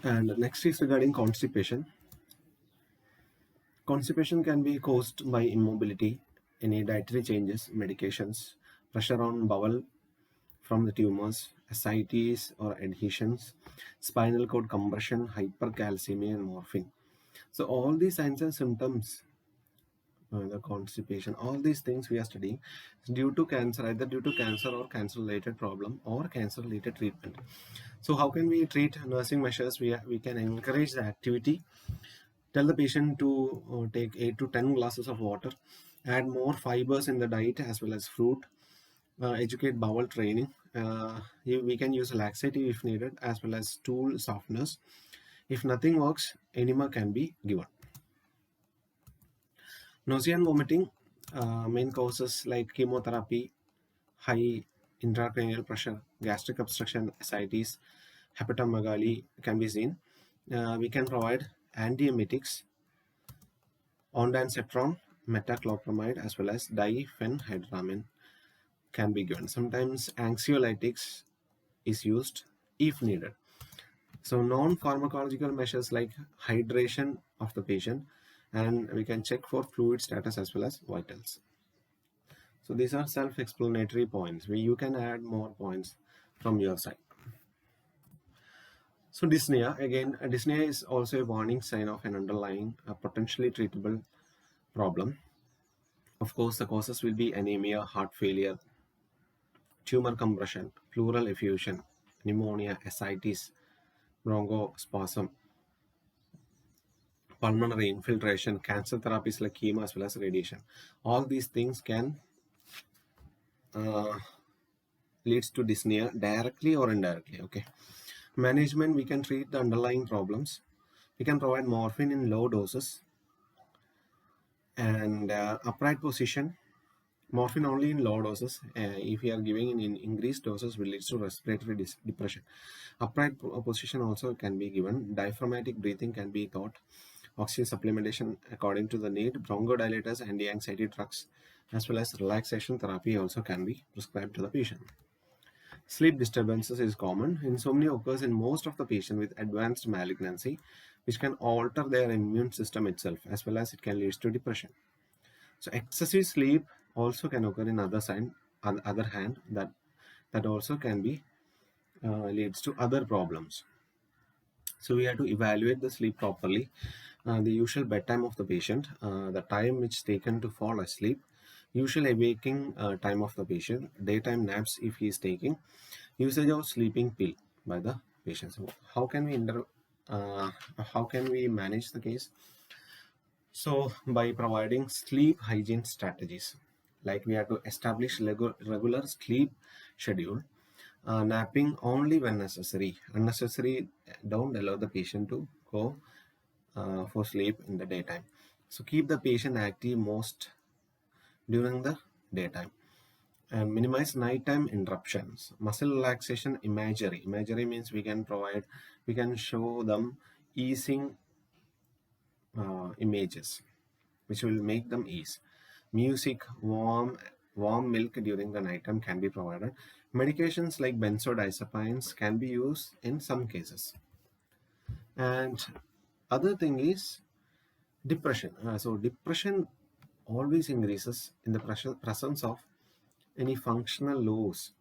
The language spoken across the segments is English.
And next is regarding constipation. Constipation can be caused by immobility, any dietary changes, medications, pressure on bowel from the tumors, ascites or adhesions, spinal cord compression, hypercalcemia, and morphine. So all these signs and symptoms, the constipation, all these things we are studying due to cancer, either due to cancer or cancer related problem or cancer related treatment. So how can we treat? Nursing measures, we can encourage the activity. Tell the patient to take 8 to 10 glasses of water, add more fibers in the diet as well as fruit, educate bowel training. We can use laxative if needed as well as stool softeners. If nothing works, enema can be given. Nausea and vomiting, main causes like chemotherapy, high intracranial pressure, gastric obstruction, ascites, hepatomegaly can be seen. We can provide antiemetics, ondansetron, metoclopramide, as well as diphenhydramine can be given. Sometimes anxiolytics is used if needed. So non-pharmacological measures like hydration of the patient, and we can check for fluid status as well as vitals. So these are self-explanatory points where you can add more points from your side. So dyspnea, again, dyspnea is also a warning sign of an underlying potentially treatable problem. Of course, the causes will be anemia, heart failure, tumor compression, pleural effusion, pneumonia, ascites, bronchospasm, pulmonary infiltration, cancer therapies like chemo as well as radiation. All these things can leads to dyspnea directly or indirectly. Okay. Management, we can treat the underlying problems. We can provide morphine in low doses and upright position. Morphine only in low doses. If you are giving in increased doses, will lead to respiratory depression. Upright position also can be given. Diaphragmatic breathing can be taught. Oxygen supplementation according to the need. Bronchodilators, anti-anxiety drugs, as well as relaxation therapy also can be prescribed to the patient. Sleep disturbances is common. Insomnia occurs in most of the patients with advanced malignancy, which can alter their immune system itself, as well as it can lead to depression. So excessive sleep also can occur in other sign. On the other hand, that also can be leads to other problems. So we have to evaluate the sleep properly, the usual bedtime of the patient, the time which taken to fall asleep, usual awaking time of the patient, daytime naps if he is taking, usage of sleeping pill by the patient. So how can we manage the case? So by providing sleep hygiene strategies, like we have to establish regular sleep schedule, napping only when necessary. Unnecessary, don't allow the patient to go for sleep in the daytime. So keep the patient active most during the daytime and minimize nighttime interruptions. Muscle relaxation imagery. Imagery means we can show them easing images which will make them ease. Music, warm milk during the nighttime can be provided. Medications like benzodiazepines can be used in some cases. And other thing is depression. So depression always increases in the presence of any functional loss,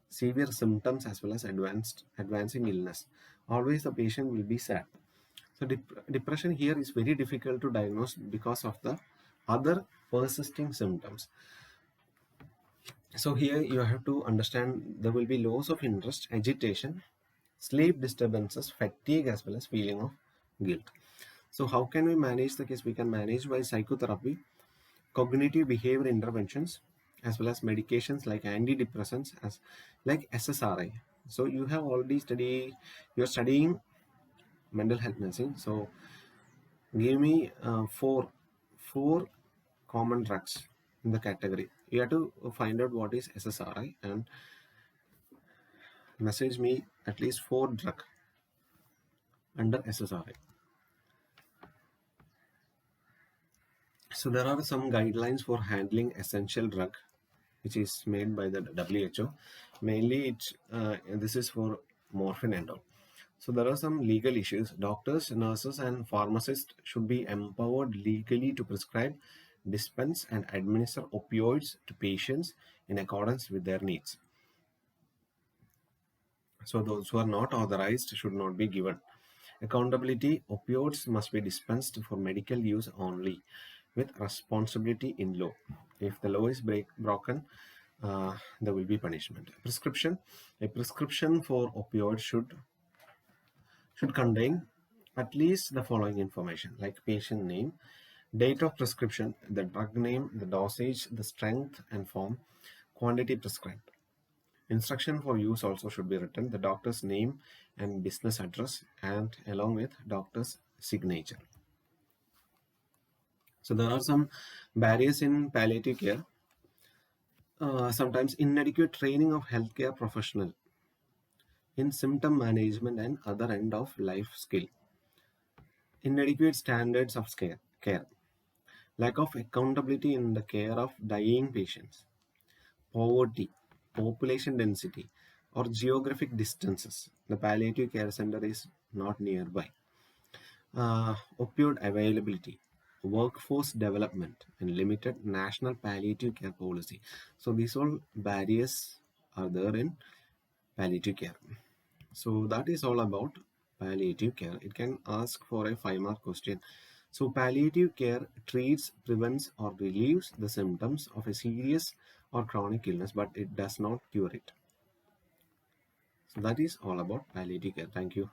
severe symptoms as well as advancing illness. Always the patient will be sad. So depression here is very difficult to diagnose because of the other persisting symptoms. So here you have to understand there will be loss of interest, agitation, sleep disturbances, fatigue, as well as feeling of guilt. So how can we manage the case? We can manage by psychotherapy, cognitive behavior interventions, as well as medications like antidepressants, as like SSRI. So you have already studied, you're studying mental health nursing. So give me four common drugs in the category. You have to find out what is SSRI and message me at least 4 drug under SSRI. So there are some guidelines for handling essential drug, which is made by the WHO. Mainly, this is for morphine and all. So there are some legal issues. Doctors, nurses, and pharmacists should be empowered legally to prescribe, dispense, and administer opioids to patients in accordance with their needs. So those who are not authorized should not be given. Accountability: opioids must be dispensed for medical use only, with responsibility in law. If the law is broken, there will be punishment. Prescription: a prescription for opioids should contain at least the following information, like patient name, date of prescription, the drug name, the dosage, the strength and form, quantity prescribed. Instruction for use also should be written, the doctor's name and business address, and along with doctor's signature. So there are some barriers in palliative care. Sometimes inadequate training of healthcare professional in symptom management and other end of life skill. Inadequate standards of care. Lack of accountability in the care of dying patients. Poverty, population density, or geographic distances. The palliative care center is not nearby. Opioid availability, workforce development, and limited national palliative care policy. So these all barriers are there in palliative care. So that is all about palliative care. It can ask for a 5-mark question. So palliative care treats, prevents, or relieves the symptoms of a serious or chronic illness, but it does not cure it. So that is all about palliative care. Thank you.